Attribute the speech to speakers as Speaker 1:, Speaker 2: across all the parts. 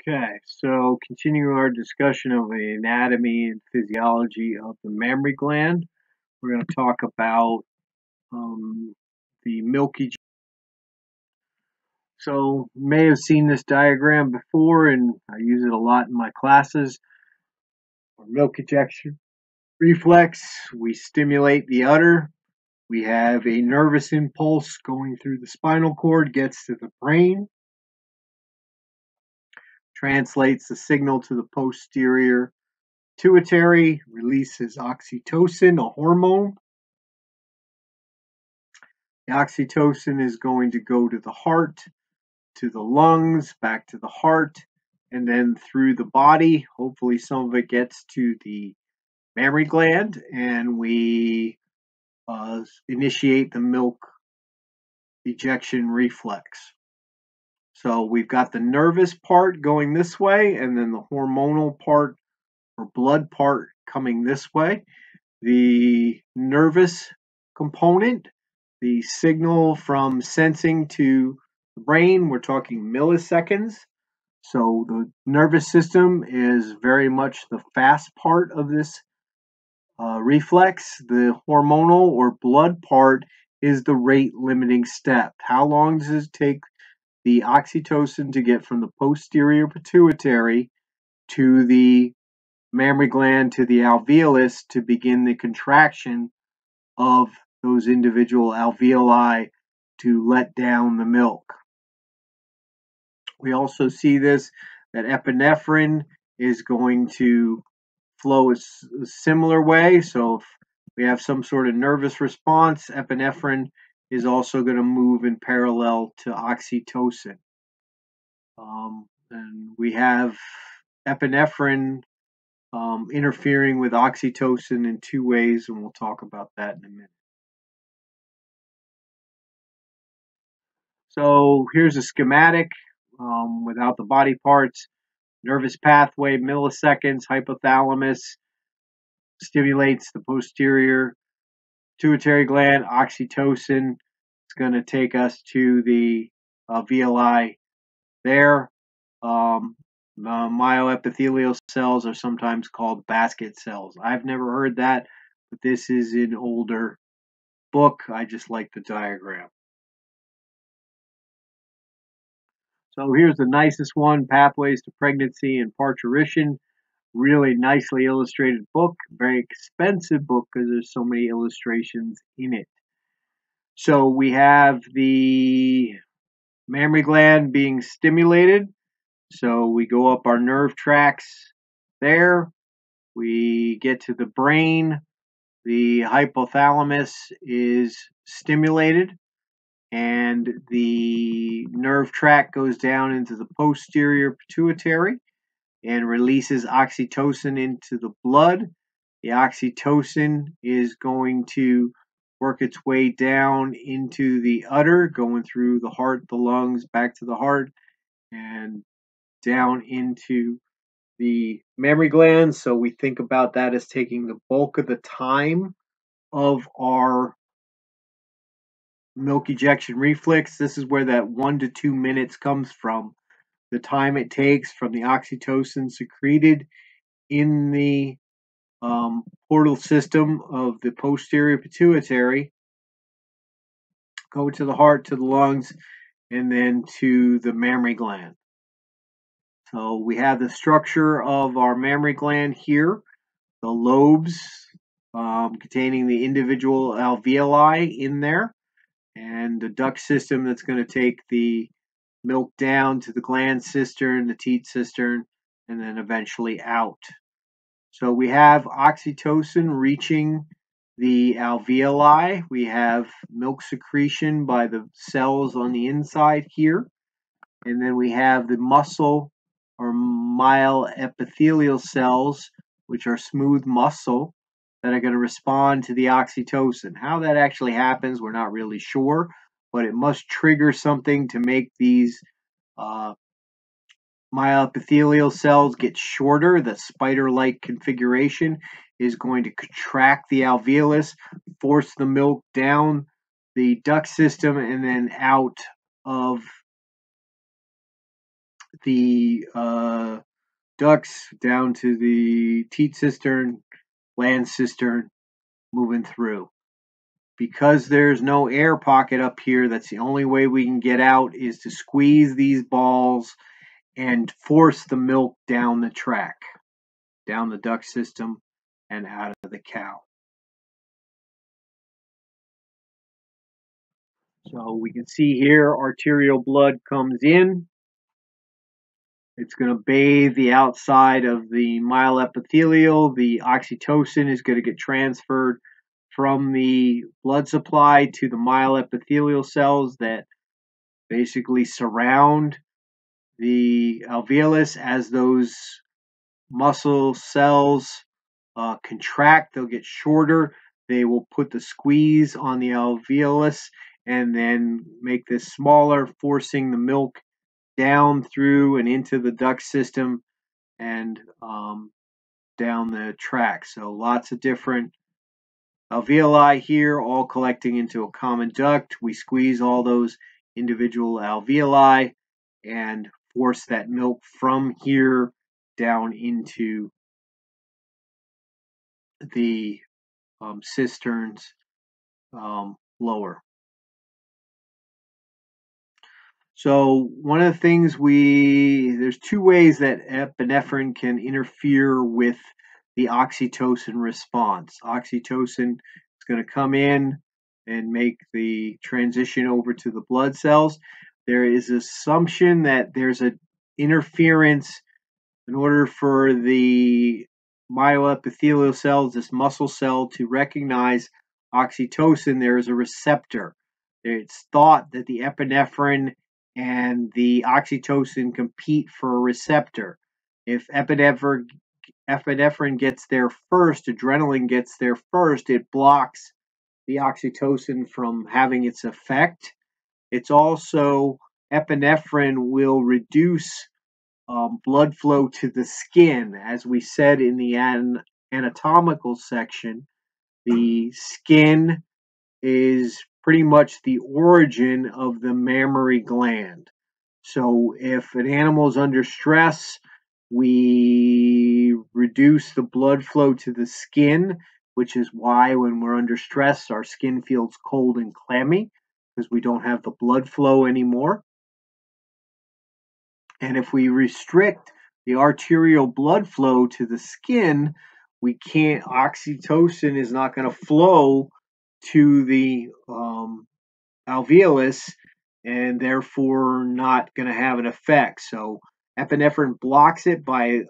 Speaker 1: Okay, so continuing our discussion of the anatomy and physiology of the mammary gland, we're going to talk about the milky. So, you may have seen this diagram before, and I use it a lot in my classes. For milk ejection reflex, we stimulate the udder. We have a nervous impulse going through the spinal cord, gets to the brain, translates the signal to the posterior pituitary, releases oxytocin, a hormone. The oxytocin is going to go to the heart, to the lungs, back to the heart, and then through the body. Hopefully some of it gets to the mammary gland, and we initiate the milk ejection reflex. So we've got the nervous part going this way, and then the hormonal part or blood part coming this way. The nervous component, the signal from sensing to the brain, we're talking milliseconds. So the nervous system is very much the fast part of this reflex. The hormonal or blood part is the rate limiting step. How long does it take the oxytocin to get from the posterior pituitary to the mammary gland to the alveolus to begin the contraction of those individual alveoli to let down the milk? We also see this, that epinephrine is going to flow a similar way. So if we have some sort of nervous response, epinephrine is also going to move in parallel to oxytocin. And we have epinephrine interfering with oxytocin in two ways, and we'll talk about that in a minute. So here's a schematic without the body parts. Nervous pathway, milliseconds, hypothalamus stimulates the posterior pituitary gland, oxytocin. It's going to take us to the alveoli there. Myoepithelial cells are sometimes called basket cells. I've never heard that, but this is an older book. I just like the diagram. So here's the nicest one, Pathways to Pregnancy and Parturition. Really nicely illustrated book, very expensive book because there's so many illustrations in it. So we have the mammary gland being stimulated. So we go up our nerve tracks there. We get to the brain. The hypothalamus is stimulated, and the nerve tract goes down into the posterior pituitary and releases oxytocin into the blood. The oxytocin is going to work its way down into the udder, going through the heart, the lungs, back to the heart, and down into the mammary gland. So we think about that as taking the bulk of the time of our milk ejection reflex. This is where that 1 to 2 minutes comes from. The time it takes from the oxytocin secreted in the portal system of the posterior pituitary, go to the heart, to the lungs, and then to the mammary gland. So we have the structure of our mammary gland here, the lobes containing the individual alveoli in there, and the duct system that's going to take the milk down to the gland cistern, the teat cistern, and then eventually out. So we have oxytocin reaching the alveoli. We have milk secretion by the cells on the inside here. And then we have the muscle or myoepithelial cells, which are smooth muscle, that are going to respond to the oxytocin. How that actually happens, we're not really sure, but it must trigger something to make these myoepithelial cells get shorter. The spider-like configuration is going to contract the alveolus, force the milk down the duct system, and then out of the ducts down to the teat cistern, land cistern, moving through. Because there's no air pocket up here, that's the only way we can get out is to squeeze these balls and force the milk down the track, down the duct system and out of the cow. So we can see here arterial blood comes in. It's going to bathe the outside of the myoepithelial. The oxytocin is going to get transferred from the blood supply to the myoepithelial cells that basically surround the alveolus. As those muscle cells contract, they'll get shorter. They will put the squeeze on the alveolus and then make this smaller, forcing the milk down through and into the duct system and down the track. So lots of different alveoli here, all collecting into a common duct. We squeeze all those individual alveoli and force that milk from here down into the cisterns lower. So one of the things there's two ways that epinephrine can interfere with the oxytocin response. Oxytocin is going to come in and make the transition over to the blood cells. There is assumption that there's an interference in order for the myoepithelial cells, this muscle cell, to recognize oxytocin. There is a receptor. It's thought that the epinephrine and the oxytocin compete for a receptor. If epinephrine gets there first, adrenaline gets there first, it blocks the oxytocin from having its effect. It's also, epinephrine will reduce blood flow to the skin. As we said in the anatomical section, the skin is pretty much the origin of the mammary gland. So if an animal is under stress, we reduce the blood flow to the skin, which is why when we're under stress, our skin feels cold and clammy because we don't have the blood flow anymore. And if we restrict the arterial blood flow to the skin, oxytocin is not going to flow to the alveolus and therefore not going to have an effect. So epinephrine blocks it by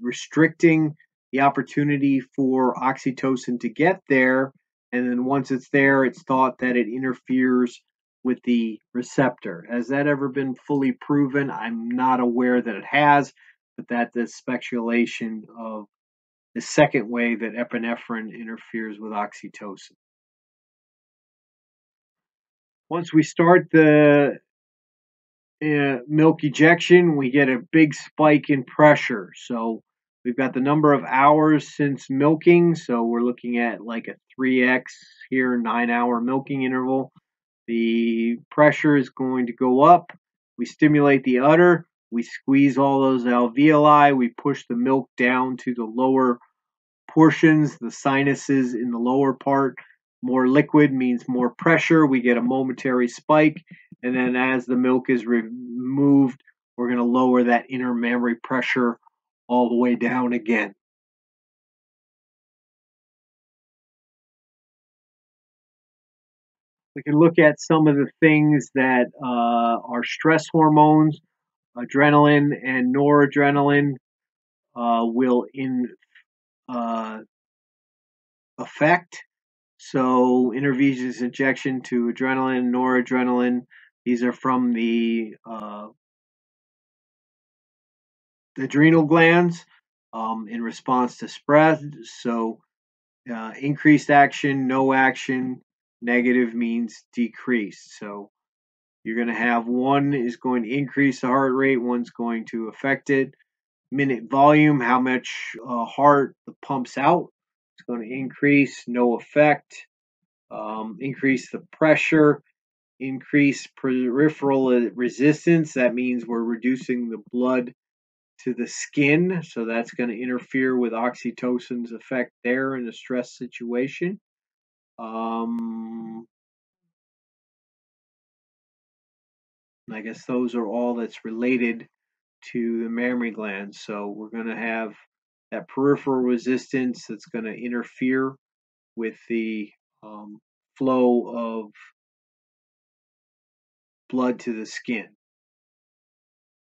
Speaker 1: restricting the opportunity for oxytocin to get there. And then once it's there, it's thought that it interferes with the receptor. Has that ever been fully proven? I'm not aware that it has, but that's the speculation of the second way that epinephrine interferes with oxytocin. Once we start the milk ejection, we get a big spike in pressure. So we've got the number of hours since milking. So we're looking at like a 3x here, 9-hour milking interval. The pressure is going to go up. We stimulate the udder. We squeeze all those alveoli. We push the milk down to the lower portions, the sinuses in the lower part. More liquid means more pressure. We get a momentary spike. And then as the milk is removed, we're going to lower that inner mammary pressure all the way down again. We can look at some of the things that are stress hormones. Adrenaline and noradrenaline will affect. So intravenous injection to adrenaline, noradrenaline. These are from the adrenal glands in response to stress. So increased action, no action, negative means decreased. So you're going to have one is going to increase the heart rate, one's going to affect it. Minute volume, how much heart pumps out, it's going to increase, no effect. Increase the pressure, increased peripheral resistance. That means we're reducing the blood to the skin, so that's going to interfere with oxytocin's effect there in a stress situation. I guess those are all that's related to the mammary glands. So we're going to have that peripheral resistance that's going to interfere with the flow of blood to the skin.